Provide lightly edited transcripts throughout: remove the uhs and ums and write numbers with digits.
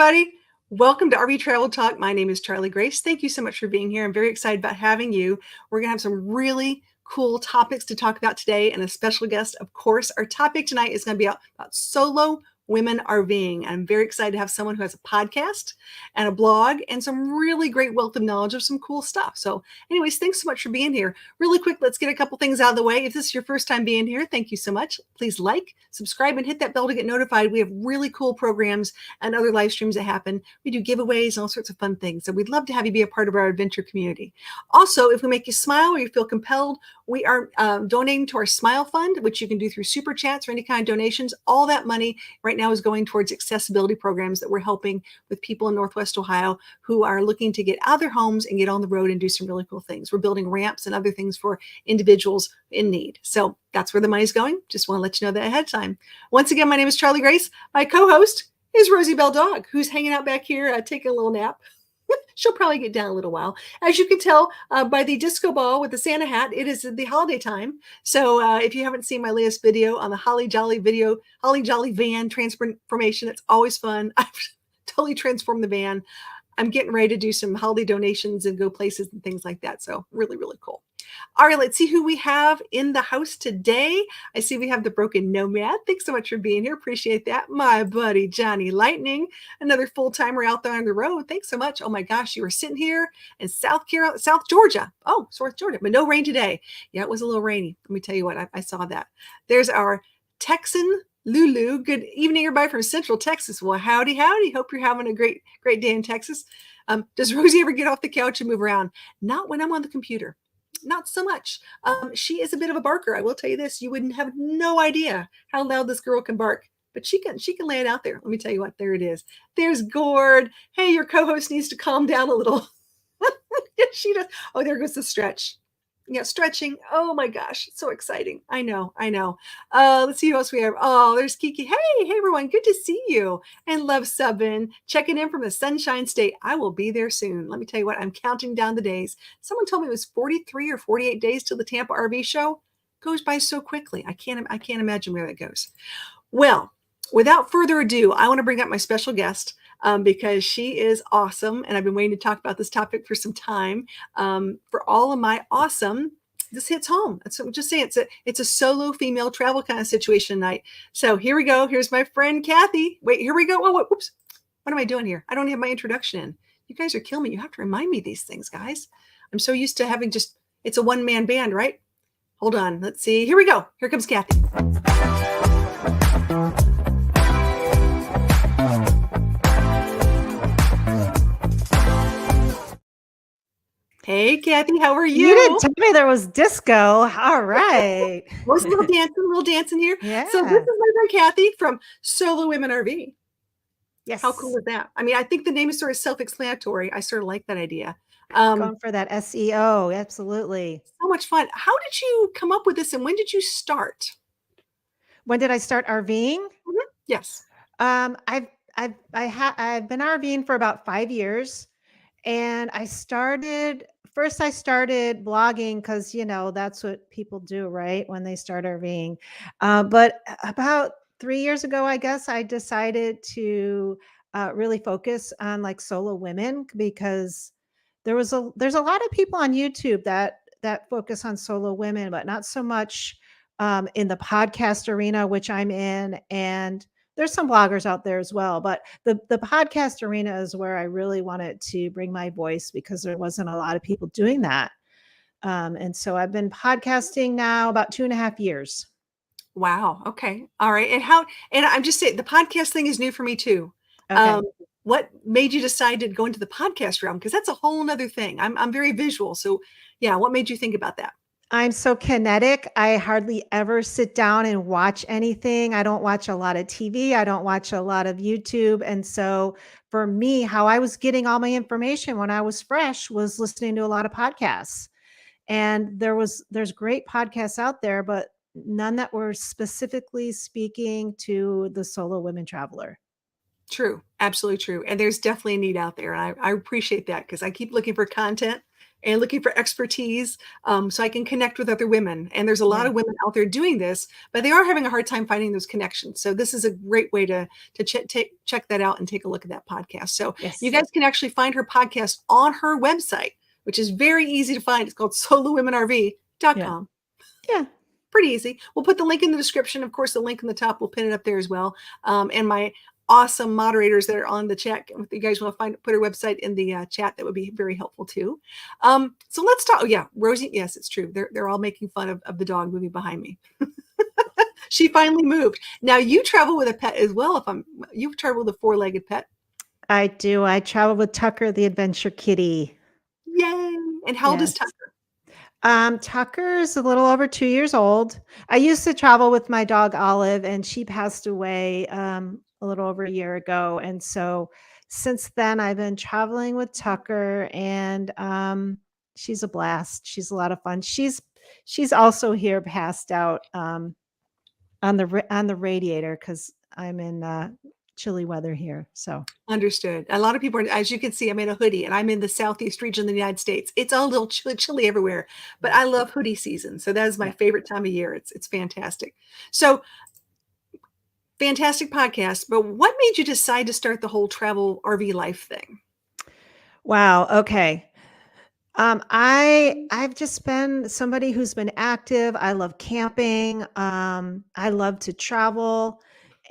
everybody. Welcome to RV Travel Talk. My name is Charlie Grace. Thank you so much for being here. I'm very excited about having you. We're going to have some really cool topics to talk about today and a special guest. Of course, our topic tonight is going to be about solo women RVing. I'm very excited to have someone who has a podcast and a blog and some really great wealth of knowledge of some cool stuff. So anyways, thanks so much for being here. Really quick, let's get a couple things out of the way. If this is your first time being here, thank you so much. Please like, subscribe, and hit that bell to get notified. We have really cool programs and other live streams that happen. We do giveaways and all sorts of fun things. So we'd love to have you be a part of our adventure community. Also, if we make you smile or you feel compelled, we are donating to our Smile Fund, which you can do through super chats or any kind of donations. All that money right now is going towards accessibility programs that we're helping with people in Northwest Ohio who are looking to get out of their homes and get on the road and do some really cool things. We're building ramps and other things for individuals in need. So that's where the money's going. Just want to let you know that ahead of time. Once again, my name is Charlie Grace. My co-host is Rosie Bell Dog, who's hanging out back here taking a little nap. She'll probably get down a little while. As you can tell by the disco ball with the Santa hat, it is the holiday time. So if you haven't seen my latest video on the Holly Jolly van transformation, it's always fun. I've totally transformed the van. I'm getting ready to do some holiday donations and go places and things like that. So really, really cool. All right, let's see who we have in the house today. I see we have the Broken Nomad. Thanks so much for being here. Appreciate that. My buddy, Johnny Lightning, another full-timer out there on the road. Thanks so much. Oh my gosh, you were sitting here in South Georgia. Oh, South Georgia, but no rain today. Yeah, it was a little rainy. Let me tell you what, I saw that. There's our Texan Lulu. Good evening, everybody from Central Texas. Well, howdy, howdy. Hope you're having a great day in Texas. Does Rosie ever get off the couch and move around? Not when I'm on the computer. Not so much. She is a bit of a barker. I will tell you this. You wouldn't have no idea how loud this girl can bark, but she can lay it out there. Let me tell you what, there it is. There's Gord. Hey, your co-host needs to calm down a little. Yes, she does. Oh, there goes the stretch. Yeah, stretching. Oh my gosh, it's so exciting. I know. Let's see who else we have. Oh, there's Kiki. Hey, everyone. Good to see you. And Love Subbin checking in from the Sunshine State. I will be there soon. Let me tell you what, I'm counting down the days. Someone told me it was 43 or 48 days till the Tampa RV show. Goes by so quickly. I can't imagine where that goes. Well, without further ado, I want to bring up my special guest. Because she is awesome. And I've been waiting to talk about this topic for some time. For all of my awesome, this hits home. That's what I'm just saying. It's a solo female travel kind of situation tonight. So here we go. Here's my friend, Kathy. Wait, here we go. Oh, whoops. What am I doing here? I don't have my introduction in. You guys are killing me. You have to remind me these things, guys. I'm so used to having it's a one-man band, right? Hold on. Let's see. Here we go. Here comes Kathy. Hey, Kathy, how are you? You didn't tell me there was disco. All right. Was a little dancing here. Yeah. So this is my friend Kathy from Solo Women RV. Yes. How cool is that? I mean, I think the name is sort of self-explanatory. I sort of like that idea. Going for that SEO. Absolutely. So much fun. How did you come up with this and when did you start? When did I start RVing? Mm-hmm. Yes. I've been RVing for about 5 years. And I started blogging because, that's what people do, right? When they start RVing. But about 3 years ago, I guess I decided to really focus on like solo women because there's a lot of people on YouTube that focus on solo women, but not so much in the podcast arena, which I'm in. And there's some bloggers out there as well, but the podcast arena is where I really wanted to bring my voice because there wasn't a lot of people doing that. And so I've been podcasting now about 2.5 years. Wow. Okay. All right. And I'm just saying the podcast thing is new for me too. Okay. What made you decide to go into the podcast realm? Because that's a whole nother thing. I'm very visual. So yeah, what made you think about that? I'm so kinetic. I hardly ever sit down and watch anything. I don't watch a lot of TV. I don't watch a lot of YouTube. And so for me, how I was getting all my information when I was fresh was listening to a lot of podcasts. And there's great podcasts out there, but none that were specifically speaking to the solo women traveler. True, absolutely true. And there's definitely a need out there. And I appreciate that because I keep looking for content and looking for expertise so I can connect with other women. And there's a lot Yeah. of women out there doing this, but they are having a hard time finding those connections. So this is a great way to check that out and take a look at that podcast. So you Yes. guys can actually find her podcast on her website, which is very easy to find. It's called Yeah. solowomenrv.com. Yeah. Pretty easy. We'll put the link in the description. Of course, the link in the top, we'll pin it up there as well. And my awesome moderators that are on the chat, if you guys want to put her website in the chat, that would be very helpful too. So let's talk. Oh yeah, Rosie. Yes, it's true. They're all making fun of the dog moving behind me. She finally moved. Now you travel with a pet as well. You've traveled with a four-legged pet. I do. I travel with Tucker, the adventure kitty. Yay! And how old is Yes. Tucker? Tucker's a little over 2 years old. I used to travel with my dog Olive, and she passed away a little over a year ago. And so since then, I've been traveling with Tucker, and she's a blast. She's a lot of fun. She's also here, passed out on the radiator because I'm in chilly weather here. So Understood. A lot of people are, as you can see, I'm in a hoodie and I'm in the southeast region of the United States. It's a little chilly everywhere, but I love hoodie season. So that is my yeah. favorite time of year. It's fantastic. So fantastic podcast. But what made you decide to start the whole travel RV life thing? Wow. Okay. I've just been somebody who's been active. I love camping. I love to travel.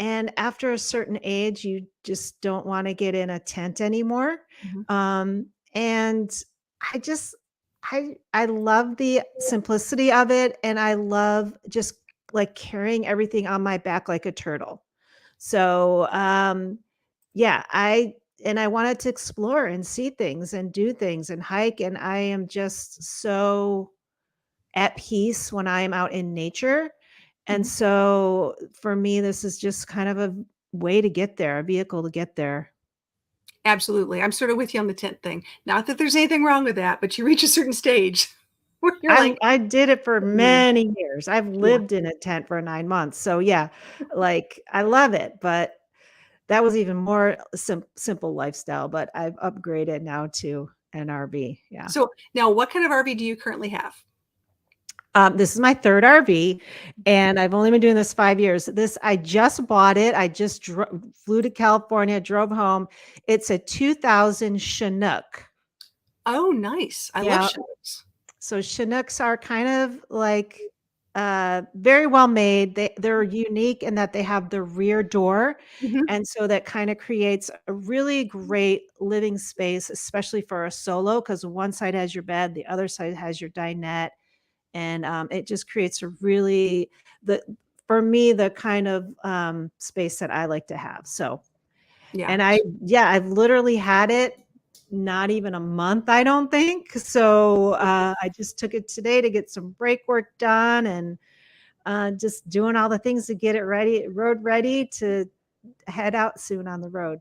And after a certain age, you just don't want to get in a tent anymore. Mhm. And I just I love the simplicity of it, and I love just like carrying everything on my back like a turtle. So yeah, I wanted to explore and see things and do things and hike, and I am just so at peace when I am out in nature. And Mhm. so for me, this is just kind of a way to get there, a vehicle to get there. Absolutely. I'm sort of with you on the tent thing. Not that there's anything wrong with that, but you reach a certain stage where you're like, I did it for "Mm, many years. I've yeah, lived in a tent for 9 months. So yeah, like I love it, but that was even more simple lifestyle, but I've upgraded now to an RV. Yeah. so now what kind of RV do you currently have? This is my 3rd RV, and I've only been doing this 5 years. This I just bought it. I just flew to California, drove home. It's a 2000 Chinook. Oh, nice. I love Yeah, shows. so Chinooks are kind of like very well made. They're unique in that they have the rear door, Mhm. and so that kind of creates a really great living space, especially for a solo, because one side has your bed, the other side has your dinette, and it just creates a really the for me the kind of space that I like to have. So, Yeah. and I've literally had it not even a month, I don't think. So I just took it today to get some brake work done and just doing all the things to get it ready, road ready to head out soon on the road.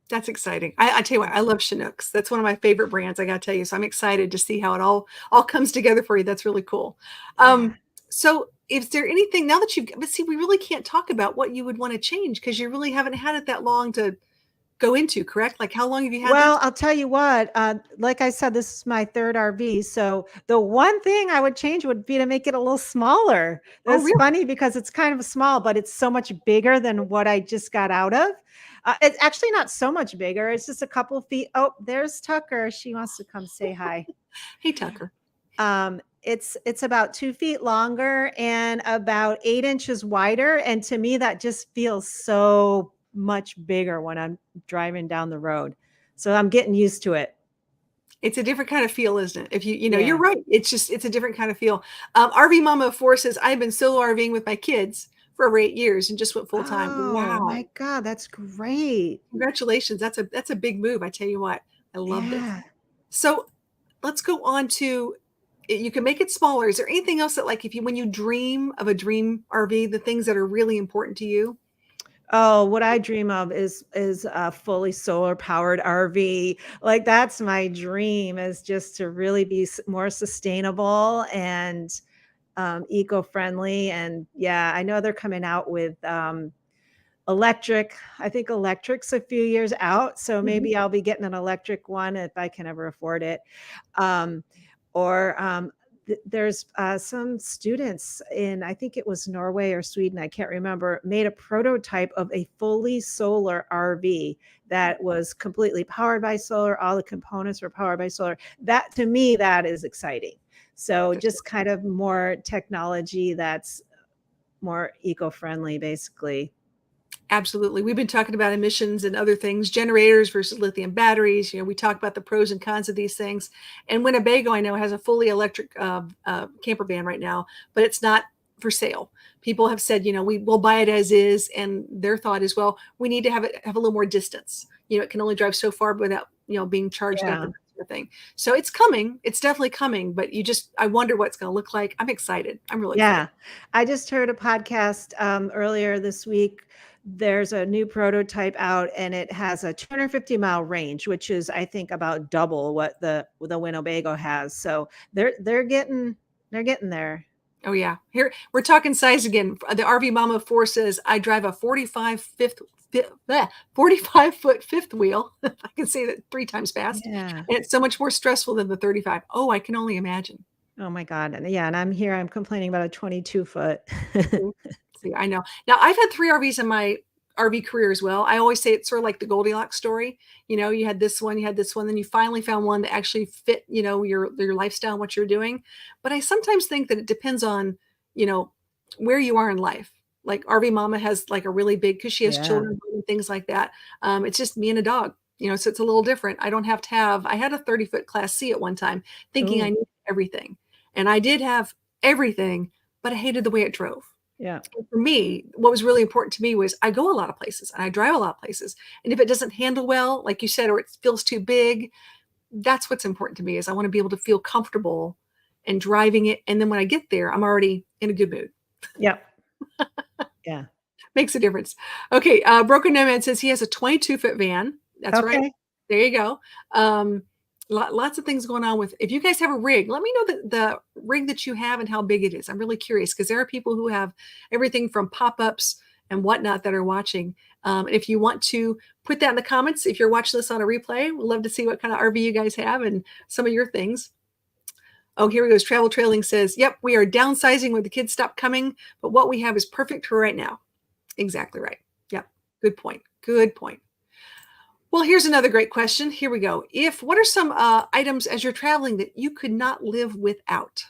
That's exciting. I tell you what, I love Chinooks. That's one of my favorite brands, I gotta tell you. So I'm excited to see how it all comes together for you. That's really cool. Yeah. So is there anything now that you've but see, we really can't talk about what you would want to change because you really haven't had it that long to go into, correct? Like how long have you had this? Well, I'll tell you what, like I said, this is my 3rd RV. So the one thing I would change would be to make it a little smaller. Oh, That's really? funny because it's kind of small, but it's so much bigger than what I just got out of. It's actually not so much bigger. It's just a couple feet. Oh, there's Tucker. She wants to come say hi. Hey, Tucker. It's about 2 feet longer and about 8 inches wider. And to me, that just feels so much bigger when I'm driving down the road. So I'm getting used to it. It's a different kind of feel, isn't it? If you're Yeah. right. It's a different kind of feel. RV Mama of 4 says, I've been solo RVing with my kids for over 8 years and just went full time. Oh Wow. my God, that's great. Congratulations. That's a big move. I tell you what. I love this. Yeah. So let's go on to you can make it smaller. Is there anything else that like if you when you dream of a dream RV, the things that are really important to you? Oh, what I dream of is a fully solar powered RV. Like that's my dream is just to really be more sustainable and eco-friendly. And yeah, I know they're coming out with electric. I think electric's a few years out, so Mhm. maybe I'll be getting an electric one if I can ever afford it. Um, or there's some students in, I think it was Norway or Sweden, I can't remember, made a prototype of a fully solar RV that was completely powered by solar. All the components were powered by solar. That, to me, that is exciting. So That's just kind of more technology that's more eco-friendly, basically. Absolutely. We've been talking about emissions and other things, generators versus lithium batteries. We talk about the pros and cons of these things. And Winnebago, I know, has a fully electric camper van right now, but it's not for sale. People have said, we will buy it as is. And their thought is, well, we need to have it have a little more distance. It can only drive so far without, being charged up Yeah. and that sort of thing. So it's coming. It's definitely coming. But I wonder what it's going to look like. I'm excited. I'm really excited. Yeah. I just heard a podcast earlier this week. There's a new prototype out and it has a 250-mile range, which is, I think, about double what the Winnebago has. So they're getting there. Oh yeah. Here we're talking size again. The RV Mama 4 says I drive a 45-foot fifth wheel. I can say that 3 times fast. Yeah. And it's so much more stressful than the 35. Oh, I can only imagine. Oh my God. And yeah, and I'm complaining about a 22-foot. Mhm. See, I know. Now I've had 3 RVs in my RV career as well. I always say it's sort of like the Goldilocks story. You had this one, you had this one, then you finally found one that actually fit, your lifestyle and what you're doing. But I sometimes think that it depends on, you know, where you are in life. Like RV Mama has like a really big because she has Yeah. children and things like that. It's just me and a dog, so it's a little different. I don't have to have. I had a 30-foot Class C at one time, thinking I Oh, needed everything, and I did have everything, but I hated the way it drove. yeah. For me, what was really important to me was I go a lot of places and I drive a lot of places. And if it doesn't handle well, like you said, or it feels too big, that's what's important to me is I want to be able to feel comfortable and driving it. And then when I get there, I'm already in a good mood. Yep. Yeah. Makes a difference. Okay, Broken Nomad says he has a 22-foot van. That's right. Okay. There you go. Um, lots of things going on with. If you guys have a rig, let me know the rig that you have and how big it is. I'm really curious because there are people who have everything from pop-ups and whatnot that are watching. If you want to put that in the comments, if you're watching this on a replay, we'd love to see what kind of RV you guys have and some of your things. Oh, here we go. Travel Trailing says, "Yep, we are downsizing when the kids stop coming, but what we have is perfect for right now." Exactly right. Yep. Good point. Good point. Well, here's another great question. Here we go. What are some items as you're traveling that you could not live without?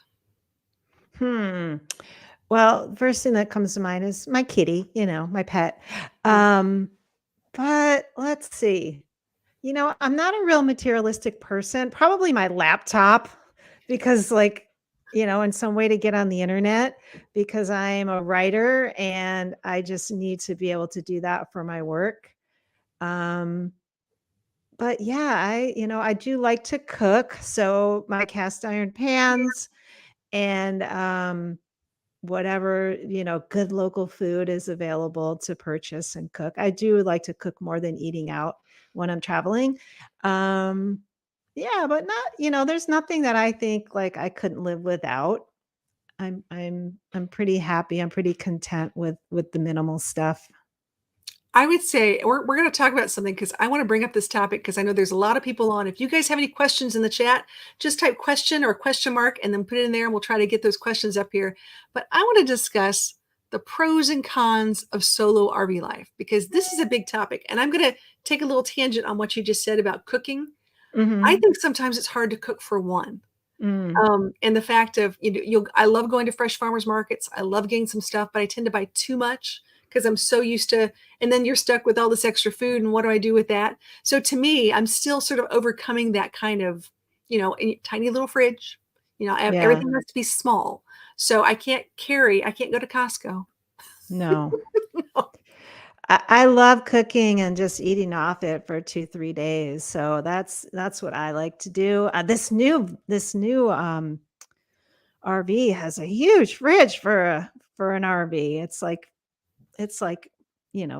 Hmm. Well, first thing that comes to mind is my kitty, my pet. Mm. Um, but let's see. I'm not a real materialistic person. Probably my laptop because in some way to get on the internet because I'm a writer and I just need to be able to do that for my work. Um, but yeah, I do like to cook, so my cast iron pans and whatever, good local food is available to purchase and cook. I do like to cook more than eating out when I'm traveling. Um, yeah, but not, there's nothing that I think like I couldn't live without. I'm pretty happy. I'm pretty content with the minimal stuff. I would say we're going to talk about something because I want to bring up this topic because I know there's a lot of people on. If you guys have any questions in the chat, just type question or question mark and then put it in there and we'll try to get those questions up here. But I want to discuss the pros and cons of solo RV life because this is a big topic. And I'm going to take a little tangent on what you just said about cooking. I Mhm. think sometimes it's hard to cook for one. Mm. And the fact of, I love going to fresh farmers markets. I love getting some stuff, but I tend to buy too much because I'm so used to, and then you're stuck with all this extra food. And what do I do with that? So to me, I'm still sort of overcoming that kind of, tiny little fridge. Yeah. Everything has to be small. So I can't go to Costco. No. I love cooking and just eating off it for 2, 3 days. So that's what I like to do. This new RV has a huge fridge for an RV. It's like,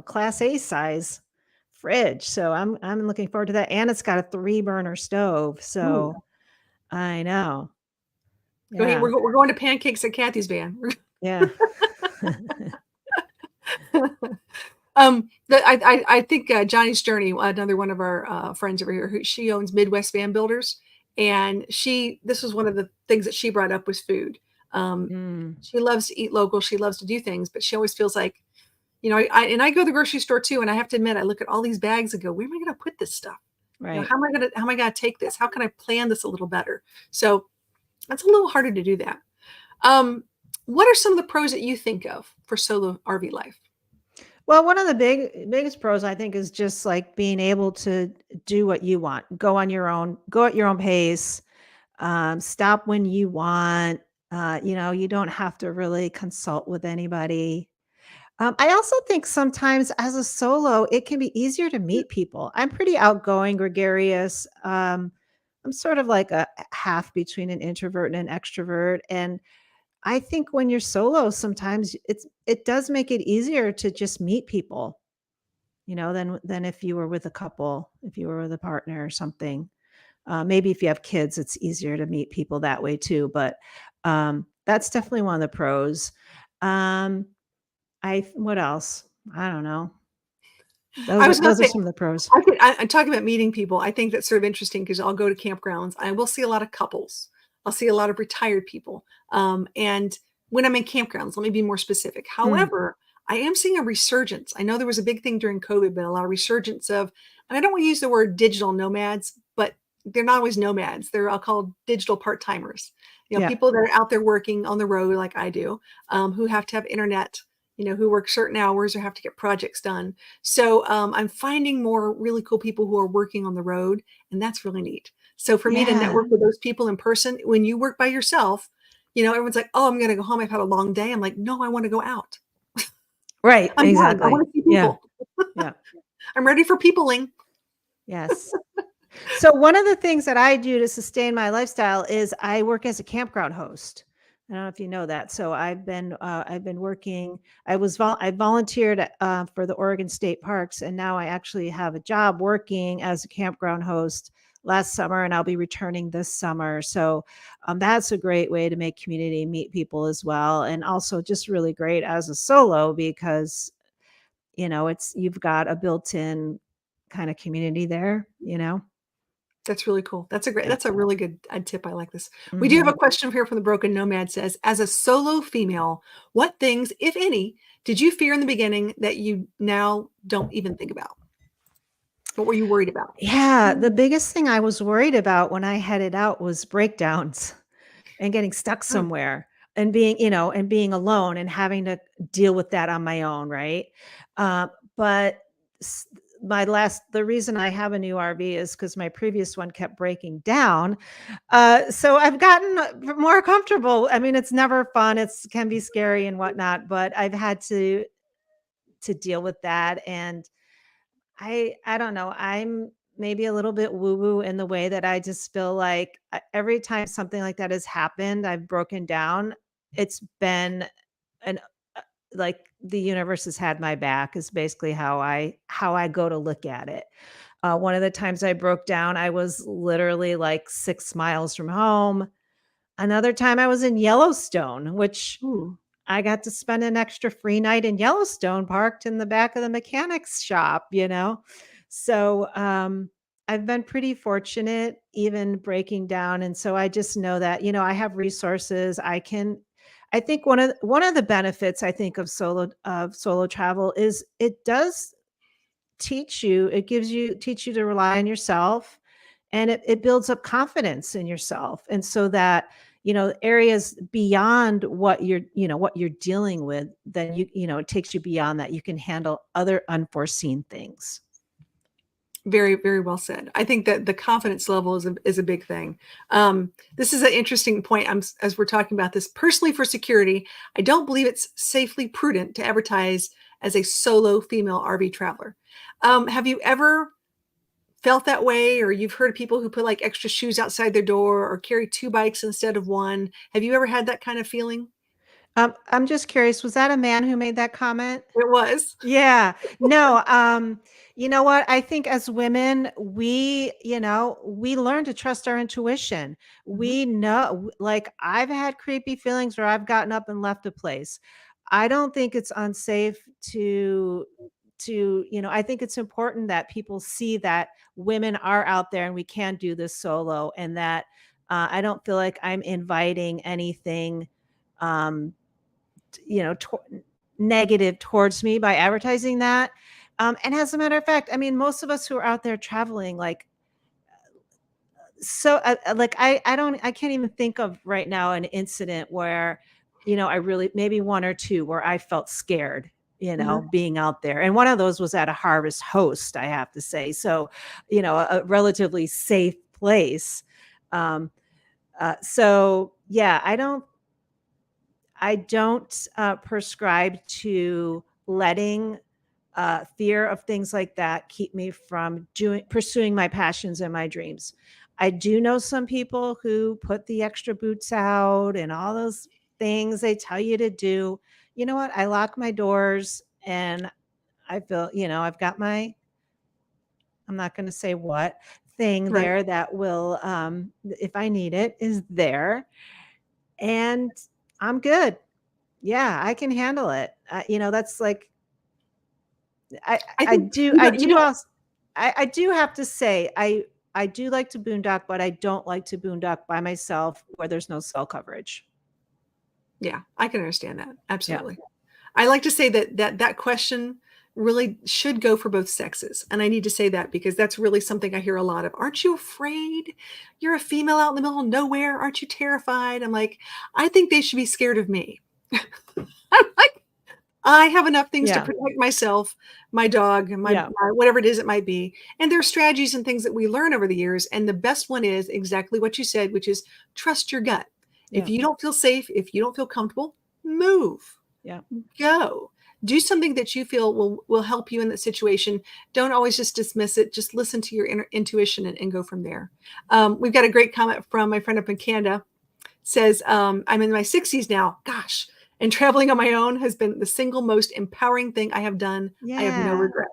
class A size fridge. So I'm looking forward to that. And it's got a 3 burner stove. Ooh. So I know. We're, Yeah. we're going to pancakes at Kathy's van. Yeah. I think Johnny's Journey, another one of our friends over here, who she owns Midwest Van Builders, and this was one of the things that she brought up was food. Um, Mm, she loves to eat local. She loves to do things, but she always feels like, I go to the grocery store too, and I have to admit, I look at all these bags and go, where am I going to put this stuff? right. How am I going to take this? How can I plan this a little better? So it's a little harder to do that. Um, what are some of the pros that you think of for solo RV life? Well, one of the biggest pros I think is just like being able to do what you want, go on your own, go at your own pace, stop when you want. You don't have to really consult with anybody. I also think sometimes as a solo, it can be easier to meet people. I'm pretty outgoing, gregarious. I'm sort of like a half between an introvert and an extrovert. And I think when you're solo, sometimes it does make it easier to just meet people, than if you were with a couple, if you were with a partner or something. Maybe if you have kids, it's easier to meet people that way too. But that's definitely one of the pros. Um, what else? I don't know. I Those are was going to those are say, some of the pros. I'm talking about meeting people. I think that's sort of interesting because I'll go to campgrounds. I will see a lot of couples. I'll see a lot of retired people. And when I'm in campgrounds, let me be more specific. Mm, However, I am seeing a resurgence. I know there was a big thing during COVID, but a lot of resurgence of, and I don't want to use the word digital nomads, but they're not always nomads. I'll call digital part timers. yeah. People that are out there working on the road like I do, who have to have internet, who work certain hours or have to get projects done. So I'm finding more really cool people who are working on the road, and that's really neat. So for me to Yeah. network with those people in person, when you work by yourself, everyone's like, "Oh, I'm going to go home. I've had a long day." I'm like, "No, I want to go out. Right. I'm done. I Exactly. want to see Yeah. people. Yeah. I'm ready for peopling." Yes. So one of the things that I do to sustain my lifestyle is I work as a campground host. I don't know if you know that. So I've been working. I volunteered for the Oregon State Parks, and now I actually have a job working as a campground host last summer, and I'll be returning this summer. So that's a great way to make community, meet people as well, and also just really great as a solo because it's you've got a built-in kind of community there. That's really cool. Yeah. That's a really good tip. I like this. We do have a Mhm. question here from the Broken Nomad says, as a solo female, what things, if any, did you fear in the beginning that you now don't even think about? What were you worried about? Yeah, the biggest thing I was worried about when I headed out was breakdowns and getting stuck Oh, somewhere and being alone and having to deal with that on my own, right? But s- the reason I have a new RV is because my previous one kept breaking down. So I've gotten more comfortable. I mean, it's never fun. It's can be scary and whatnot, but I've had to deal with that. And I don't know. I'm maybe a little bit woo woo in the way that I just feel like every time something like that has happened, I've broken down. It's been an like the universe has had my back is basically how I go to look at it. One of the times I broke down, I was literally like 6 miles from home. Another time I was in Yellowstone, which ooh, I got to spend an extra free night in Yellowstone parked in the back of the mechanics shop. So, I've been pretty fortunate even breaking down, and so I just know that, I have resources. I think one of the benefits I think of solo travel is it does teach you to rely on yourself, and it builds up confidence in yourself, and so that areas beyond what you're dealing with, then it takes you beyond that. You can handle other unforeseen things. very, very well said. I think that the confidence level is a big thing. This is an interesting point. As we're talking about this personally for security, I don't believe it's safely prudent to advertise as a solo female RV traveler. Have you ever felt that way, or you've heard of people who put like extra shoes outside their door or carry two bikes instead of one? Have you ever had that kind of feeling? I'm just curious, was that a man who made that comment? It was. Yeah. No, you know what? I think as women, we learn to trust our intuition. Mhm. We know, like I've had creepy feelings where I've gotten up and left a place. I don't think it's unsafe to I think it's important that people see that women are out there and we can do this solo, and that I don't feel like I'm inviting anything, um, to negative towards me by advertising that. And as a matter of fact, I mean, most of us who are out there traveling, like, so like I can't even think of right now an incident where, I really, maybe one or two where I felt scared, Mhm. being out there. And one of those was at a Harvest Host, I have to say. So, a relatively safe place. Um, so yeah, I don't prescribe to letting fear of things like that keep me from pursuing my passions and my dreams. I do know some people who put the extra boots out and all those things they tell you to do. You know what? I lock my doors and I feel, I've got my, I'm not going to say what thing Right. there that will, if I need it, is there. And I'm good. Yeah, I can handle it. That's like, I I I think do you I don't you do don't also I do have to say, I do like to boondock, but I don't like to boondock by myself where there's no cell coverage. yeah, I can understand that. Yeah. Absolutely. I like to say that question really should go for both sexes, and I need to say that because that's really something I hear a lot of. "Aren't you afraid? You're a female out in the middle of nowhere. Aren't you terrified?" I'm like, "I think they should be scared of me." I'm like, I have enough things to Yeah. protect myself, my dog, and Yeah. my whatever it is it might be, and there are strategies and things that we learn over the years, and the best one is exactly what you said, which is trust your gut. If Yeah. you don't feel safe, if you don't feel comfortable, move. Yeah. Go. Do something that you feel will help you in that situation. Don't always just dismiss it. Just listen to your inner intuition and go from there. We've got a great comment from my friend up in Canada. Says, I'm in my 60s now. Gosh, and traveling on my own has been the single most empowering thing I have done. I have no Yeah. regrets.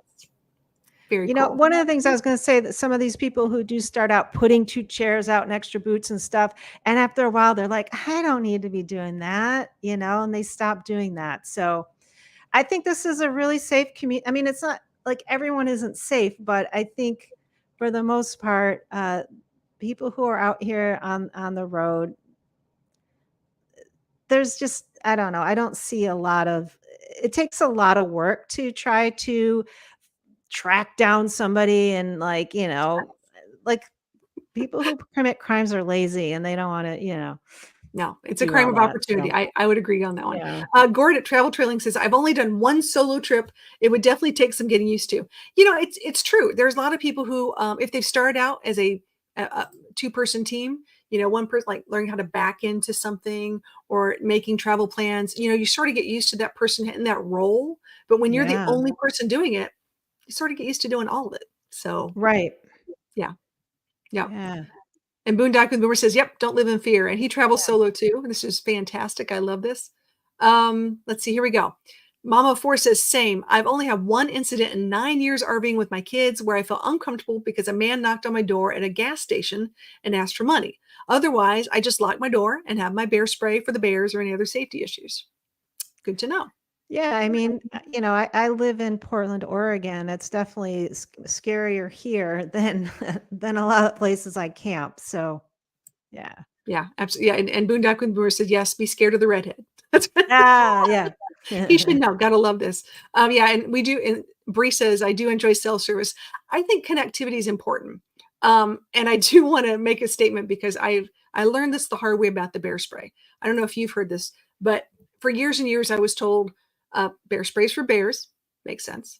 Very cool. One of the things I was going to say, that some of these people who do start out putting 2 chairs out and extra boots and stuff, and after a while they're like, "I don't need to be doing that," and they stop doing that. So, I think this is a really safe community. I mean, it's not like everyone isn't safe, but I think for the most part, people who are out here on the road, there's just, I don't know. I don't see a lot of. It takes a lot of work to try to track down somebody, and like people who commit crimes are lazy and they don't want to, No, it's a do crime all of that. opportunity. So I would agree on that one. yeah, Gord at Travel Trailing says, I've only done one solo trip. It would definitely take some getting used to. It's true. There's a lot of people who, if they've started out as a two-person team, one person like learning how to back into something or making travel plans, you sort of get used to that person in that role. But when you're the yeah, only person doing it, you sort of get used to doing all of it. So right, yeah, yeah. yeah, And Boondock with Boomer says, "Yep, don't live in fear." And he travels solo too. This is fantastic. I love this. Let's see. Here we go. Mama Four says, "Same. I've only had one incident in 9 years RVing with my kids where I felt uncomfortable because a man knocked on my door at a gas station and asked for money. Otherwise, I just lock my door and have my bear spray for the bears or any other safety issues." Good to know. yeah. I mean, I live in Portland, Oregon. It's definitely scarier here than than a lot of places I camp. So yeah, Yeah, absolutely. Yeah, and Boondock with Boomer said, "Yes, be scared of the redhead." That's yeah, he should know. Gotta love this. Yeah, and we do. And Bree says, "I do enjoy cell service. I think connectivity is important." And I do want to make a statement because I learned this the hard way about the bear spray. I don't know if you've heard this, but for years and years I was told bear spray is for bears. Makes sense.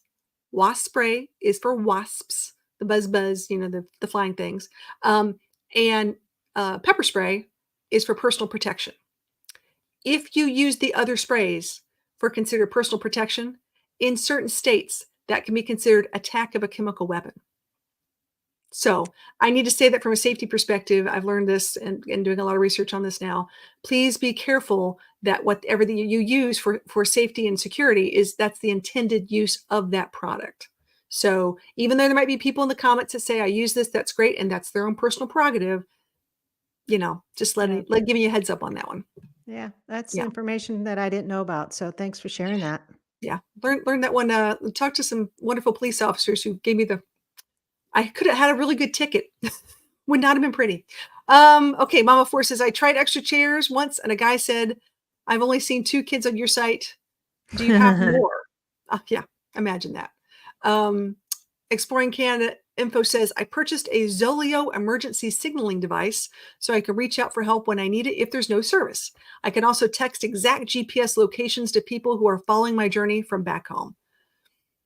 Wasp spray is for wasps, the buzz, the flying things. And pepper spray is for personal protection. If you use the other sprays for considered personal protection, in certain states, that can be considered attack of a chemical weapon. So I need to say that from a safety perspective, I've learned this and doing a lot of research on this now. Please be careful that whatever you use for safety and security that's the intended use of that product. So even though there might be people in the comments that say I use this, that's great, and that's their own personal prerogative, just yeah, giving you a heads up on that one. yeah. That's Yeah. information that I didn't know about. So thanks for sharing that. Yeah. Learn that one. Talk to some wonderful police officers who gave me the. I could have had a really good ticket. Would not have been pretty. Okay, Mama Four says I tried extra chairs once, and a guy said, "I've only seen 2 kids on your site. Do you have more?" Yeah, imagine that. Um, Exploring Canada info says I purchased a Zoleo emergency signaling device so I can reach out for help when I need it if there's no service. I can also text exact GPS locations to people who are following my journey from back home.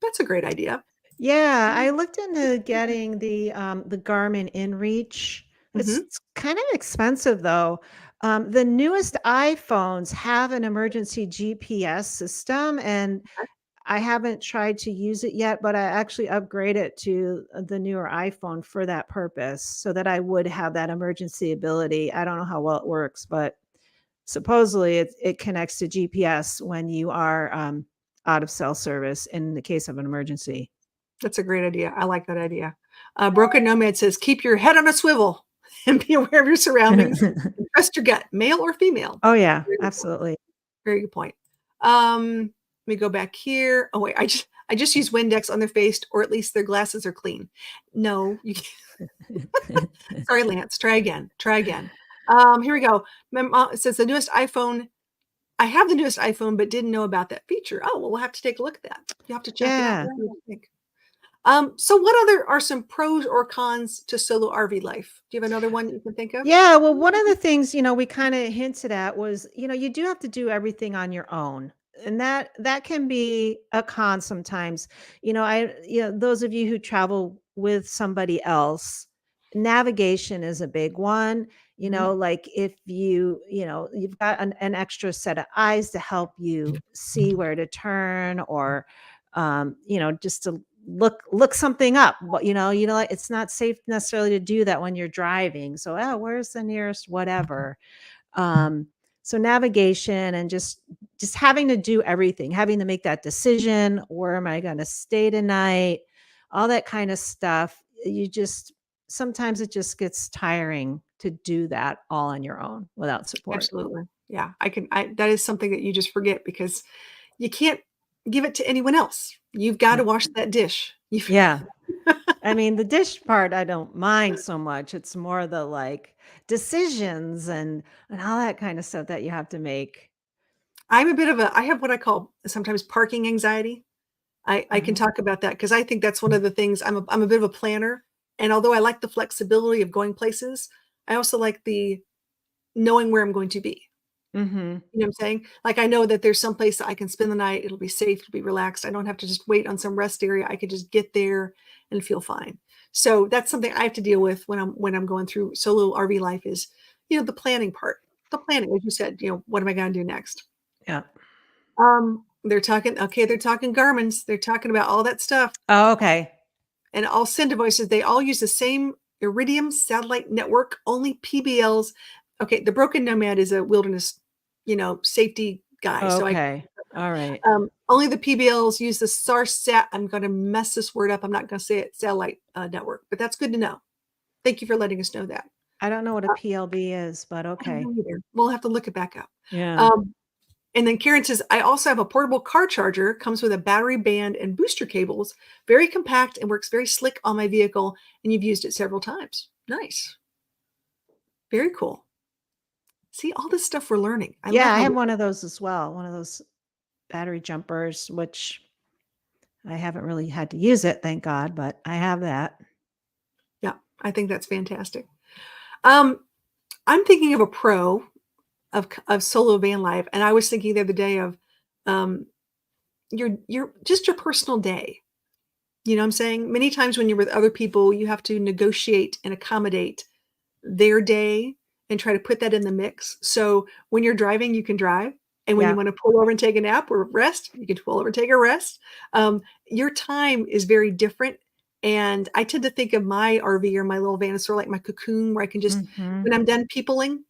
That's a great idea. Yeah, I looked into getting the Garmin InReach. Hmm. It's kind of expensive though. The newest iPhones have an emergency GPS system, and I haven't tried to use it yet, but I actually upgraded to the newer iPhone for that purpose so that I would have that emergency ability. I don't know how well it works, but supposedly it connects to GPS when you are out of cell service in the case of an emergency. That's a great idea. I like that idea. Broken Nomad says keep your head on a swivel and be aware of your surroundings. And trust your gut, male or female. Oh, yeah, Very good point. absolutely. Very good point. Let me go back here. Oh wait, I just use Windex on their face, or at least their glasses are clean. No, you sorry, Lance. Try again. Try again. Here we go. My mom, it says the newest iPhone. I have the newest iPhone, but didn't know about that feature. Oh, well, we'll have to take a look at that. You have to check it out. Yeah. See what you think. So what other are some pros or cons to solo RV life? Do you have another one that you can think of? Yeah, well, one of the things, we kinda hinted at was, you do have to do everything on your own, and that can be a con sometimes. Those of you who travel with somebody else, navigation is a big one. Mhm. Like if you've got an extra set of eyes to help you see where to turn, or just to look something up. But like, it's not safe necessarily to do that when you're driving. So, oh, where's the nearest whatever? Um, so navigation and just having to do everything, having to make that decision. Where am I going to stay tonight? All that kind of stuff. You just Sometimes it just gets tiring to do that all on your own without support. Absolutely. Yeah, that is something that you just forget because you can't give it to anyone else. You've got Yeah. to wash that dish. Yeah. I mean, the dish part I don't mind so much. It's more the like decisions and all that kind of stuff that you have to make. I have what I call sometimes parking anxiety. I can Uh-huh. talk about that because I think that's one of the things I'm a bit of a planner. And although I like the flexibility of going places, I also like the knowing where I'm going to be. Mhm. You know what I'm saying? Like, I know that there's some place that I can spend the night, it'll be safe, it'll be relaxed, I don't have to just wait on some rest area, I could just get there and feel fine. So, that's something I have to deal with when I'm going through solo RV life is, the planning part. The planning, as you said, what am I gonna do next? Yeah. They're talking Garmin's, they're talking about all that stuff, Oh, okay. and all SIN devices, they all use the same Iridium satellite network, only PBLs. Okay, the Broken Nomad is a wilderness, safety guy, so I Okay. All right. only the PBLs use the SARSAT. I'm going to mess this word up. I'm not going to say it. Satellite network, but that's good to know. Thank you for letting us know that. I don't know what a Uh, PLB is, but I don't okay. know either. We'll have to look it back up. Yeah. Um, and then Karen says, I also have a portable car charger, comes with a battery band and booster cables, very compact and works very slick on my vehicle. And you've used it several times. Nice. Very cool. See all this stuff we're learning. I Yeah, love I how have one of those as well. One of those battery jumpers, which I haven't really had to use it, thank God, but I have that. yeah, I think that's fantastic. Um, I'm thinking of a pro of solo van life, and I was thinking the other day of um, your personal day. You know what I'm saying? Many times when you're with other people, you have to negotiate and accommodate their day and try to put that in the mix. So when you're driving, you can drive. And when you Yeah. want to pull over and take a nap or rest, you can pull over and take a rest. Your time is very different. And I tend to think of my RV or my little van as sort of like my cocoon where I can just, Mhm. when I'm done peopling,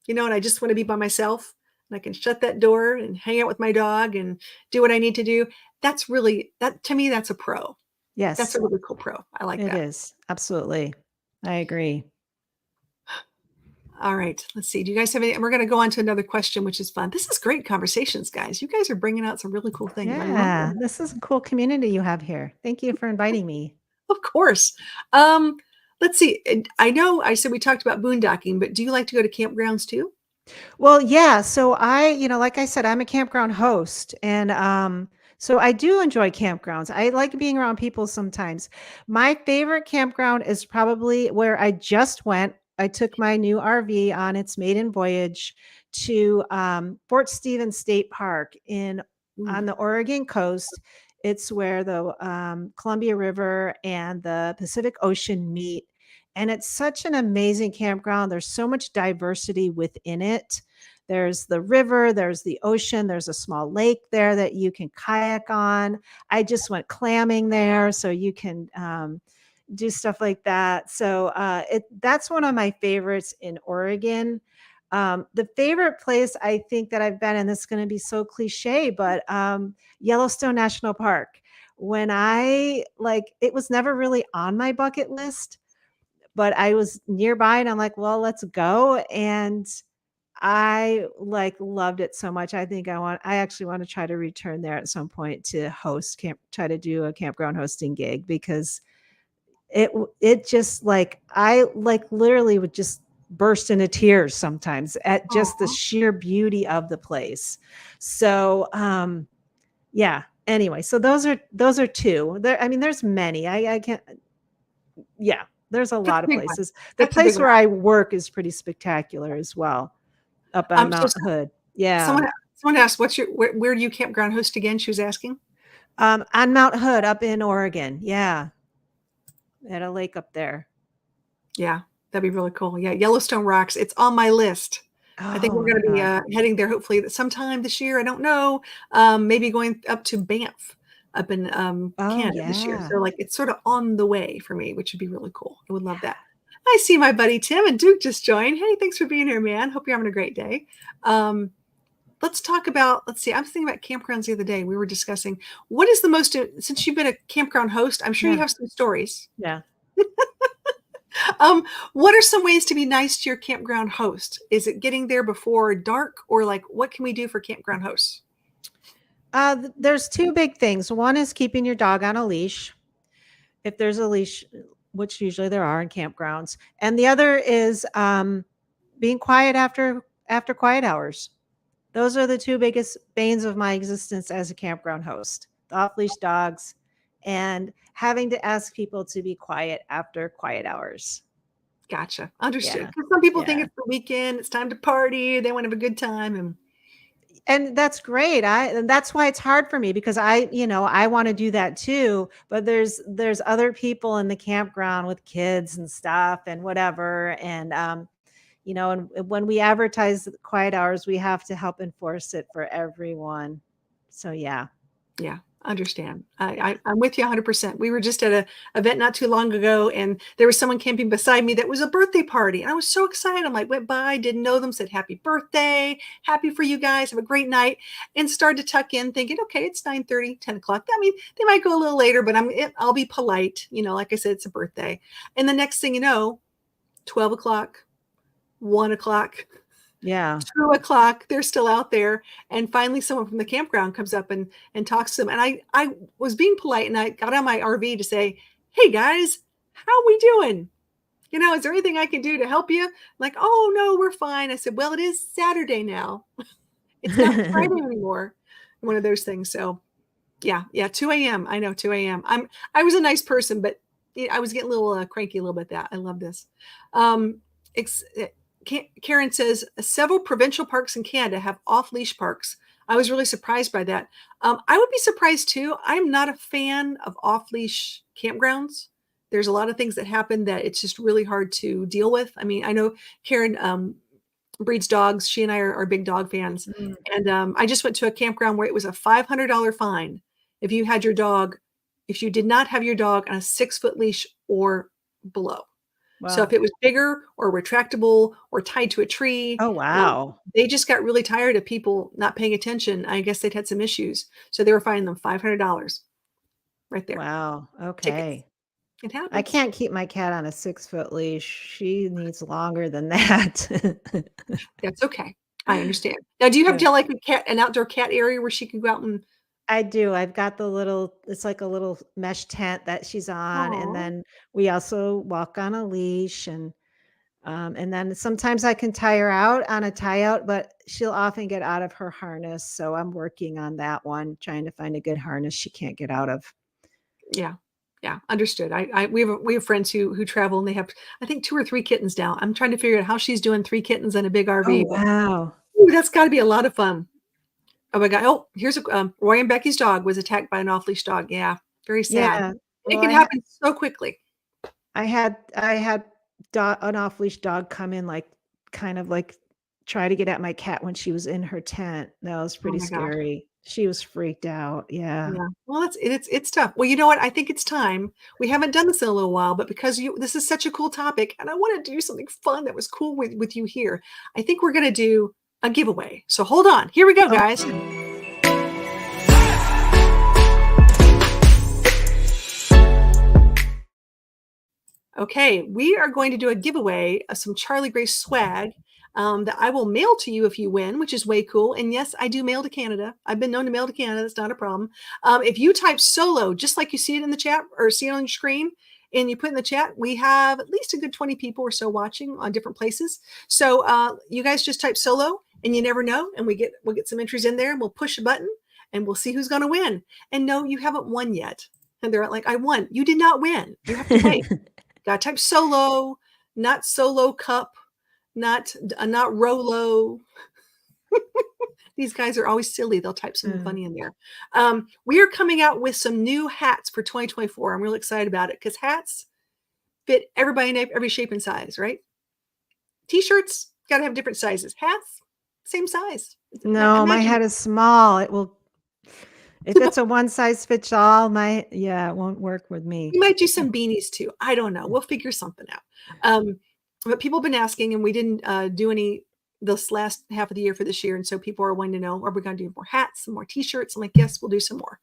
and I just want to be by myself and I can shut that door and hang out with my dog and do what I need to do. That to me, that's a pro. That's a Yes, really cool pro. I like it that. is. Absolutely. I agree. All right, let's see. Do you guys have any? And we're going to go on to another question, which is fun. This is great conversations, guys. You guys are bringing out some really cool things. I love Yeah, them. this is a cool community you have here. Thank you for inviting me. Of course. Um, let's see. I know I said we talked about boondocking, but do you like to go to campgrounds too? Well, yeah. So like I said, I'm a campground host, and so I do enjoy campgrounds. I like being around people sometimes. My favorite campground is probably where I just went. I took my new RV on its maiden voyage to Fort Stevens State Park in Ooh, on the Oregon coast. It's where the Columbia River and the Pacific Ocean meet. And it's such an amazing campground. There's so much diversity within it. There's the river, there's the ocean, there's a small lake there that you can kayak on. I just went clamming there, so you can do stuff like that. So that's one of my favorites in Oregon. The favorite place I think that I've been, and this is going to be so cliche, but Yellowstone National Park. When I like, it was never really on my bucket list, but I was nearby and I'm like, well, let's go. And I like loved it so much. I actually want to try to return there at some point to try to do a campground hosting gig, because it just like, I like literally would just burst into tears sometimes at just the aw. sheer beauty of the place. So, yeah. Anyway, so those are two. There, I mean, there's many. I can't, yeah, there's a That's lot a of big one. places. The That's a big place one. where I work is pretty spectacular as well, up on So Mount Hood. Yeah. someone asked, "What's your where do you campground host again?" She was asking. On Mount Hood up in Oregon. Yeah. At a lake up there. Yeah, that'd be really cool. Yeah, Yellowstone rocks. It's on my list. I think Oh we're my going to be God. heading there hopefully sometime this year. I don't know. Maybe going up to Banff up in Oh Canada this year. yeah. So like it's sort of on the way for me, which would be really cool. I would love that. I see my buddy Tim and Duke just joined. Hey, thanks for being here, man. Hope you're having a great day. Um, let's talk about, let's see, I was thinking about campgrounds the other day. We were discussing what is the most, since you've been a campground host, I'm sure you Yeah. have some stories. Yeah. What are some ways to be nice to your campground host? Is it getting there before dark, or like what can we do for campground hosts? There's two big things. One is keeping your dog on a leash, if there's a leash, which usually there are in campgrounds. And the other is being quiet after quiet hours. Those are the two biggest banes of my existence as a campground host: the off leash dogs and having to ask people to be quiet after quiet hours. Gotcha. Understood. Yeah. Because some people think Yeah. it's the weekend, it's time to party, they want to have a good time. And And that's great. And that's why it's hard for me, because I want to do that too, but there's other people in the campground with kids and stuff and whatever. And and when we advertise the quiet hours, we have to help enforce it for everyone. So yeah. yeah, understand. Yeah. I'm with you 100%. We were just at a event not too long ago, and there was someone camping beside me that was a birthday party. And I was so excited. I'm like, went by, didn't know them, said, happy birthday, happy for you guys, have a great night, and started to tuck in thinking, okay, it's 9:30, 10 o'clock. I mean, they might go a little later, but I'll be polite. Like I said, it's a birthday. And the next thing you know, 12 o'clock, 1 o'clock, Yeah. 2 o'clock, they're still out there. And finally, someone from the campground comes up and talks to them. And I was being polite, and I got on my RV to say, hey guys, how we doing? Is there anything I can do to help you? Like, oh no, we're fine. I said, well, it is Saturday now. It's not Friday anymore. One of those things. So yeah, 2 a.m. I know, 2 a.m. I was a nice person, but I was getting a little cranky a little bit. That I love this. Um, ex- eh, Karen says several provincial parks in Canada have off-leash parks. I was really surprised by that. I would be surprised too. I'm not a fan of off-leash campgrounds. There's a lot of things that happen that it's just really hard to deal with. I mean, I know Karen breeds dogs. She and I are big dog fans. Mm, And I just went to a campground where it was a $500 fine if you had your dog, if you did not have your dog on a 6 foot leash or below. So if wow. it was bigger or retractable or tied to a tree, Oh wow. they just got really tired of people not paying attention. I guess they'd had some issues. So they were fining them $500 right there. Wow. Tickets. Okay. It I happens. can't keep my cat on a 6-foot leash. She needs longer than that. That's okay. I understand. Now, do you like an outdoor cat area where she can go out and I do. I've got the little it's like a little mesh tent that she's on, and aw, then we also walk on a leash, and then sometimes I can tie her out on a tie out, but she'll often get out of her harness, so I'm working on that one, trying to find a good harness she can't get out of. yeah. Yeah, understood. We have friends who travel and they have, I think, 2 or 3 kittens now. I'm trying to figure out how she's doing 3 kittens in a big Oh, RV, but wow. ooh, that's gotta be a lot of fun. Oh my god. Oh, here's Roy and Becky's dog was attacked by an off-leash dog. Yeah, very sad. Yeah. It Well, can happen so quickly. I had an off leash dog come in, like, kind of like try to get at my cat when she was in her tent. That was Oh pretty my god. scary. She was freaked out. Yeah. Yeah. Well, it's tough. Well, you know what? I think it's time. We haven't done this in a little while, but because this is such a cool topic, and I want to do something fun that was cool with you here. I think we're gonna do a giveaway. So hold on. Here we go, guys. Okay. Okay, we are going to do a giveaway of some Charlie Grace swag that I will mail to you if you win, which is way cool. And yes, I do mail to Canada. I've been known to mail to Canada. That's not a problem. If you type solo, just like you see it in the chat or see it on your screen, and you put in the chat, we have at least a good 20 people or so watching on different places. So you guys just type solo, and you never know. And we'll get some entries in there, and we'll push a button, and we'll see who's going to win. And no, you haven't won yet. And they're like, I won. You did not win. You have to wait. Got to type solo, not solo cup, not Rolo. These guys are always silly. They'll type something Mm. funny in there. We are coming out with some new hats for 2024. I'm really excited about it because hats fit everybody in every shape and size, right? T-shirts got to have different sizes. Hats, same size. No, my Imagine head is small. If it's a one size fits all, it won't work with me. we might do some beanies too. I don't know. We'll figure something out. But people have been asking, and we didn't do any this last half of the year for this year. And so people are wanting to know, are we going to do more hats, some more t-shirts? I'm like, yes, we'll do some more,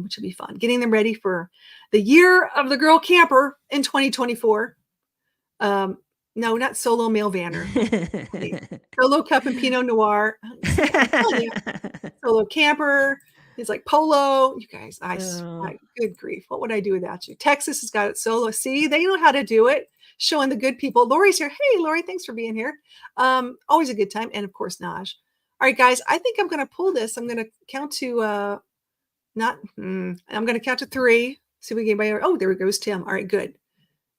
which will be fun. Getting them ready for the year of the girl camper in 2024. No, not solo male vanner. Solo cup and Pinot Noir. See, I'm telling you, solo camper. It's like polo. You guys, Oh. good grief. What would I do without you? Texas has got it solo. See, they know how to do it. Showing the good people. Lori's here. Hey, Lori, thanks for being here. Always a good time. And of course, Naj. All right, guys, I think I'm going to pull this. I'm going to count to, I'm going to count to 3. See if we get anybody. Oh, there goes Tim. All right, good.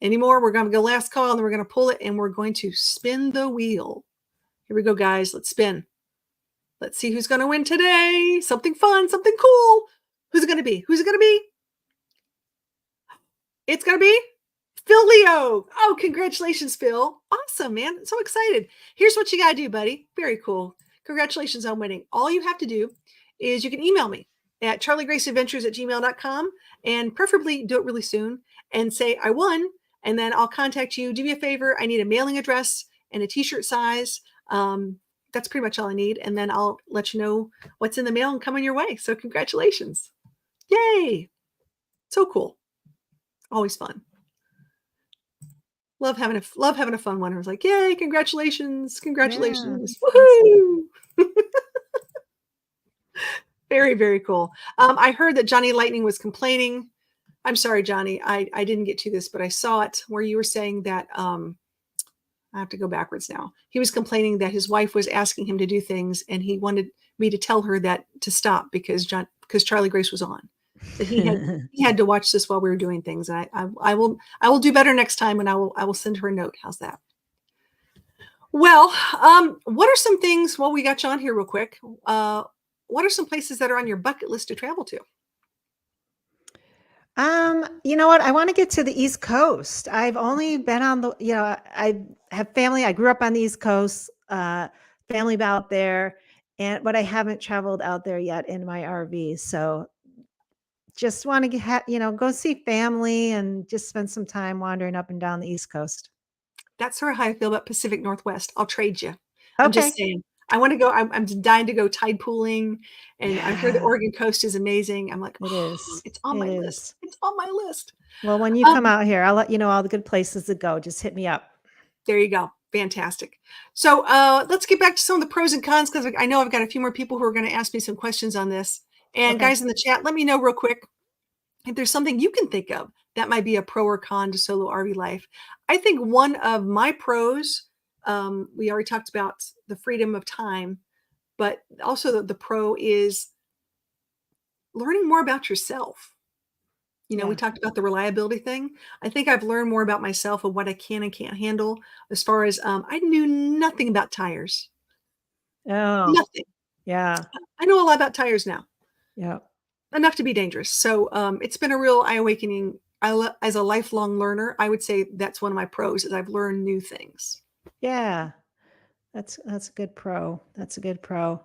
Any more? We're going to go last call, and then we're going to pull it, and we're going to spin the wheel. Here we go, guys. Let's spin. Let's see who's going to win today. Something fun, something cool. Who's it going to be? Who's it going to be? It's going to be Phil Leo. Oh, congratulations, Phil. Awesome, man. So excited. Here's what you got to do, buddy. Very cool. Congratulations on winning. All you have to do is you can email me at charliegraceadventures@gmail.com, and preferably do it really soon and say, I won. And then I'll contact you. Do me a favor. I need a mailing address and a t-shirt size. That's pretty much all I need. And then I'll let you know what's in the mail and coming your way. So congratulations. Yay. So cool. Always fun. Love having a fun one. I was like, yay, congratulations. Yeah, Congratulations. that's awesome. Woohoo. Very, very cool. I heard that Johnny Lightning was complaining. I'm sorry, Johnny. I didn't get to this, but I saw it where you were saying that I have to go backwards now. He was complaining that his wife was asking him to do things, and he wanted me to tell her that to stop because Charlie Grace was on. That he had to watch this while we were doing things. And I will do better next time, and I will send her a note. How's that? Well, what are some things? Well, we got you on here real quick. What are some places that are on your bucket list to travel to? You know what? I want to get to the East Coast. I've only been on I have family. I grew up on the East Coast, family out there, but I haven't traveled out there yet in my RV. So just want to go see family and just spend some time wandering up and down the East Coast. That's sort of how I feel about Pacific Northwest. I'll trade you. I'm just Okay. saying. I want to go. I'm dying to go tide pooling, and I've heard the Yeah, Oregon coast is amazing. I'm like, it oh, is. it's on It my list. is. It's on my list. Well, when you come Um, out here, I'll let you know all the good places to go. Just hit me up. there you go. Fantastic. So let's get back to some of the pros and cons because I know I've got a few more people who are going to ask me some questions on this. And Okay. guys in the chat, let me know real quick if there's something you can think of that might be a pro or con to solo RV life. I think one of my pros, we already talked about the freedom of time, but also the pro is learning more about yourself. We Yeah. talked about the reliability thing. I think I've learned more about myself and what I can and can't handle as far as I knew nothing about tires. Oh, Nothing. yeah. I know a lot about tires now, Yeah. enough to be dangerous. So it's been a real eye awakening. As a lifelong learner, I would say that's one of my pros is I've learned new things. Yeah. That's a good pro. That's a good pro.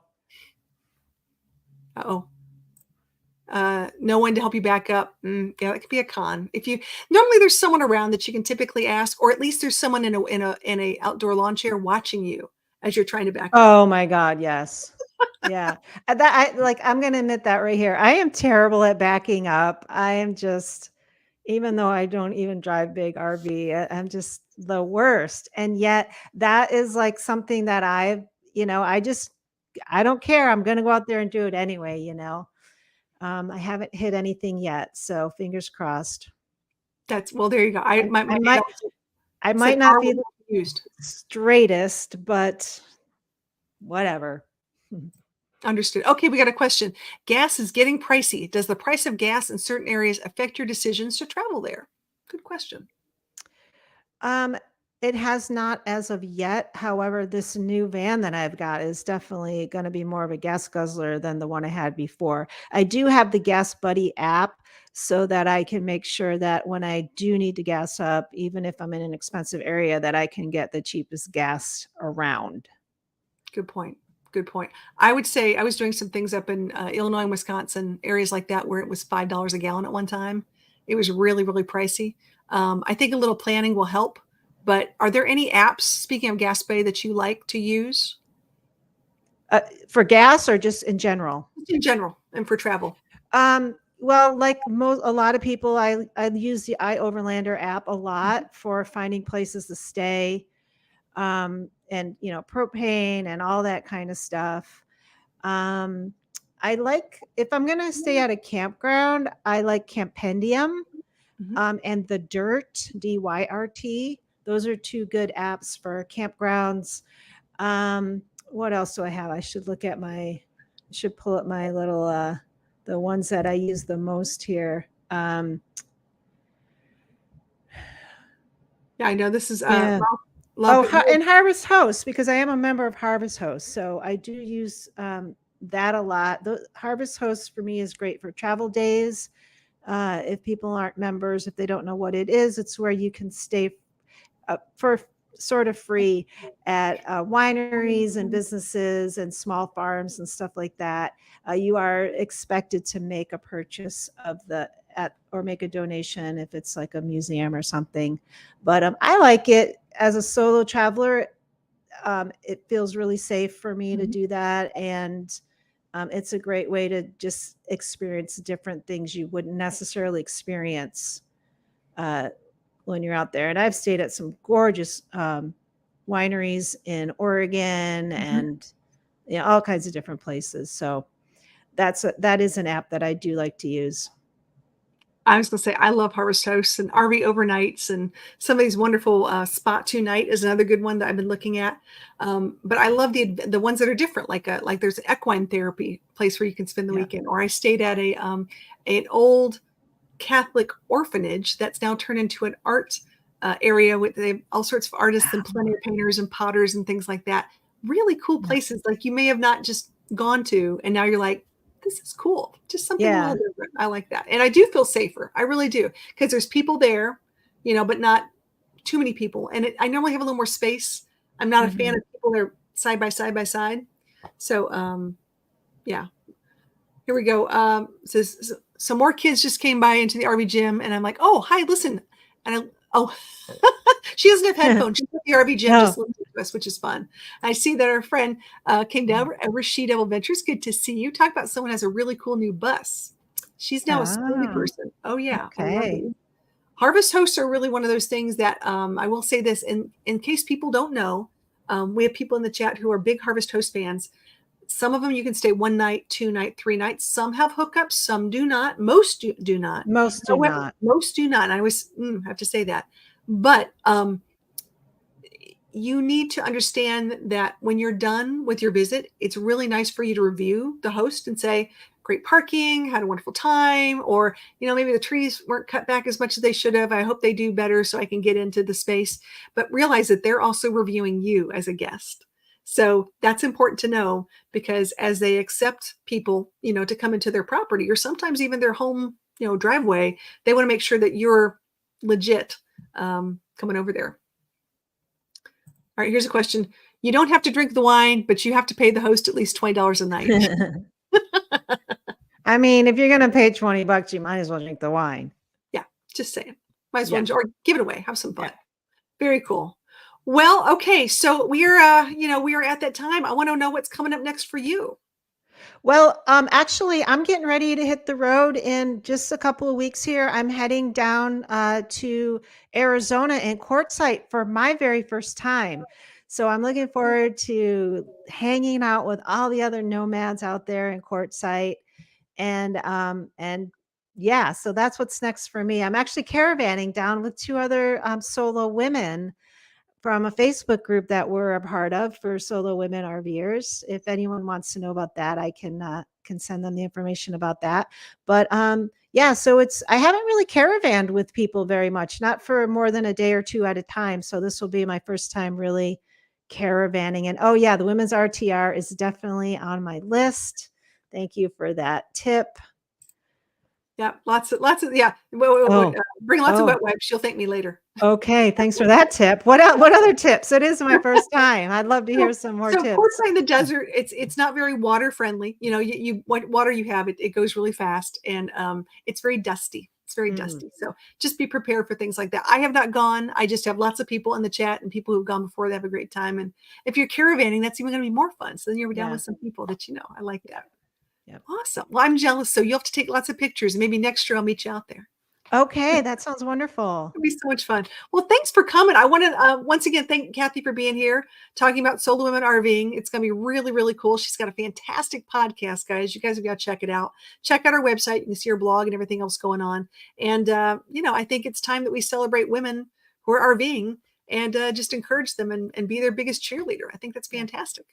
Oh, no one to help you back up. Yeah, that could be a con. If you normally there's someone around that you can typically ask, or at least there's someone in a outdoor lawn chair watching you as you're trying to back up. Oh my God, yes. Yeah. That I like I'm gonna admit that right here. I am terrible at backing up. I am just even though I don't even drive big RV, am just the worst. And yet that is like something that I don't care. I'm gonna go out there and do it anyway. I haven't hit anything yet, so fingers crossed. That's well, there you go. I I, my I dad might also I said might not R will be not be used. straightest, but whatever. Understood. Okay, we got a question. Gas is getting pricey. Does the price of gas in certain areas affect your decisions to travel there? Good question. Um, it has not as of yet. However, this new van that I've got is definitely going to be more of a gas guzzler than the one I had before. I do have the Gas Buddy app so that I can make sure that when I do need to gas up, even if I'm in an expensive area, that I can get the cheapest gas around. Good point. Good point. I would say I was doing some things up in Illinois and Wisconsin, areas like that, where it was $5 a gallon at one time. It was really, really pricey. I think a little planning will help. But are there any apps, speaking of Gas Bay, that you like to use For gas or just in general? in general and for travel? Well, like a lot of people, I use the iOverlander app a Mhm. lot for finding places to stay, and propane and all that kind of stuff. Um, I like if I'm gonna stay at a campground, I like Campendium, Mhm. and the Dirt, DYRT. Those are two good apps for campgrounds. What else do I have? Should pull up my little the ones that I use the most here. Yeah, I know this is Yeah. love Oh, it. And Harvest Host, because I am a member of Harvest Host, so I do use that a lot. The Harvest Host for me is great for travel days. If people aren't members, if they don't know what it is, it's where you can stay for sort of free at wineries and businesses and small farms and stuff like that. You are expected to make a purchase of the at or make a donation if it's like a museum or something. But I like it as a solo traveler. It feels really safe for me to Mhm. do that, and it's a great way to just experience different things you wouldn't necessarily experience uh, when you're out there. And I've stayed at some gorgeous wineries in Oregon Mhm. and all kinds of different places. So that is an app that I do like to use. I was going to say I love Harvest Hosts and RV overnights and some of these wonderful Spot 2 Night is another good one that I've been looking at. But I love the ones that are different, like there's an equine therapy place where you can spend the Yeah. weekend. Or I stayed at an old Catholic orphanage that's now turned into an art area with they have all sorts of artists and plein air painters and potters and things like that. Really cool Yeah. places like you may have not just gone to, and now you're like, this is cool. Just something a little Yeah. different. I like that, and I do feel safer. I really do because there's people there, but not too many people, and I normally have a little more space. I'm not a fan Mhm. of people that are side by side by side. So yeah, here we go. Says some more kids just came by into the RV gym, and I'm like, oh, hi, listen. And oh, she doesn't have headphones. She's at the RV gym just No. listening. to us, which is fun. I see that our friend came down over She Devil Ventures. Good to see you. Talk about someone who has a really cool new bus. She's now a smoothie Ah, person. Oh yeah, I love okay. it. Harvest hosts are really one of those things that I will say this in case people don't know. We have people in the chat who are big Harvest Host fans. Some of them you can stay 1 night, 2 night, 3 nights. Some have hookups, some do not. Most do not. Most do However, not. most do not. And I always have to say that. But you need to understand that when you're done with your visit, it's really nice for you to review the host and say, great parking, had a wonderful time, or, maybe the trees weren't cut back as much as they should have. I hope they do better so I can get into the space. But realize that they're also reviewing you as a guest. So that's important to know, because as they accept people, to come into their property or sometimes even their home, driveway, they want to make sure that you're legit coming over there. All right, here's a question. You don't have to drink the wine, but you have to pay the host at least $20 a night. I mean, if you're going to pay $20, you might as well drink the wine. Yeah, just saying. Might as Yeah. well, or give it away. Have some fun. Yeah. Very cool. Well, okay, so we are, we are at that time. I want to know what's coming up next for you. Well, actually, I'm getting ready to hit the road in just a couple of weeks here. I'm heading down to Arizona and Quartzsite for my very first time. So I'm looking forward to hanging out with all the other nomads out there in Quartzsite. And yeah, so that's what's next for me. I'm actually caravanning down with two other solo women from a Facebook group that we're a part of for solo women RVers. If anyone wants to know about that, I can send them the information about that. But yeah, so I haven't really caravanned with people very much, not for more than a day or two at a time. So this will be my first time really caravanning. And oh yeah, the women's RTR is definitely on my list. Thank you for that tip. Yeah, lots of yeah. Bring lots of Oh. wet wipes. She'll thank me later. Okay, thanks for that tip. What other tips? It is my first time. I'd love to hear some more So tips. Quartzsite in the desert, it's not very water friendly. What water you have, it goes really fast, and it's very dusty. It's very dusty. So just be prepared for things like that. I have not gone. I just have lots of people in the chat and people who've gone before. They have a great time. And if you're caravanning, that's even going to be more fun. So then you're down with some people that you know. I like that. Yep. Awesome. Well, I'm jealous. So you'll have to take lots of pictures. Maybe next year I'll meet you out there. Okay, that sounds wonderful. It'll be so much fun. Well, thanks for coming. I want to once again thank Kathy for being here, talking about solo women RVing. It's going to be really, really cool. She's got a fantastic podcast, guys. You guys have got to check it out. Check out her website. You can see her blog and everything else going on. And, I think it's time that we celebrate women who are RVing and just encourage them and be their biggest cheerleader. I think that's fantastic.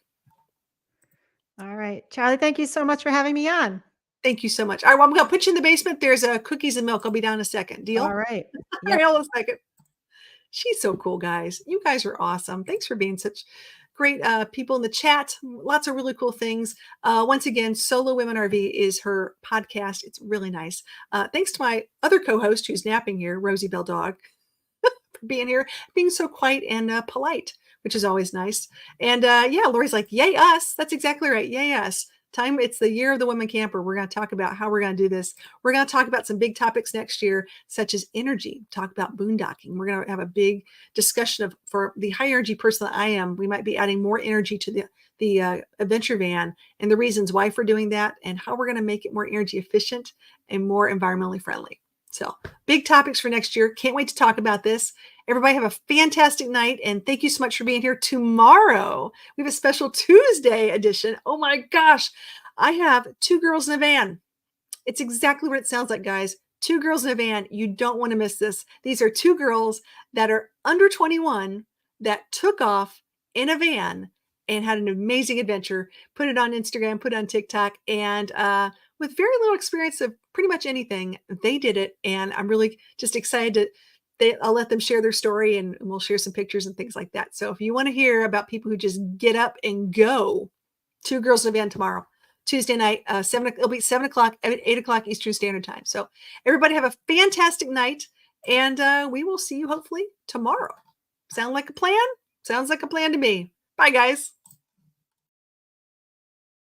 All right. Charlie, thank you so much for having me on. Thank you so much. All right, well, I'm going to put you in the basement. There's cookies and milk. I'll be down in a second. Deal? All right. All right, hold on a second. She's so cool, guys. You guys are awesome. Thanks for being such great people in the chat. Lots of really cool things. Once again, Solo Women RV is her podcast. It's really nice. Thanks to my other co-host who's napping here, Rosie Bell Dog, for being here, being so quiet and polite, which is always nice. And yeah, Lori's like, yay us. That's exactly right. Yay us. It's the year of the women camper. We're going to talk about how we're going to do this. We're going to talk about some big topics next year, such as energy, talk about boondocking. We're going to have a big discussion for the high energy person that I am. We might be adding more energy to the adventure van and the reasons why for doing that and how we're going to make it more energy efficient and more environmentally friendly. So big topics for next year. Can't wait to talk about this. Everybody have a fantastic night. And thank you so much for being here. Tomorrow, we have a special Tuesday edition. Oh my gosh. I have two girls in a van. It's exactly what it sounds like, guys. Two girls in a van. You don't want to miss this. These are two girls that are under 21 that took off in a van and had an amazing adventure. Put it on Instagram, put it on TikTok, and with very little experience of pretty much anything, they did it. And I'm really just excited I'll let them share their story and we'll share some pictures and things like that. So if you want to hear about people who just get up and go, two girls in a van tomorrow, Tuesday night, it'll be 7 o'clock, 8 o'clock Eastern Standard Time. So everybody have a fantastic night and we will see you hopefully tomorrow. Sound like a plan? Sounds like a plan to me. Bye, guys.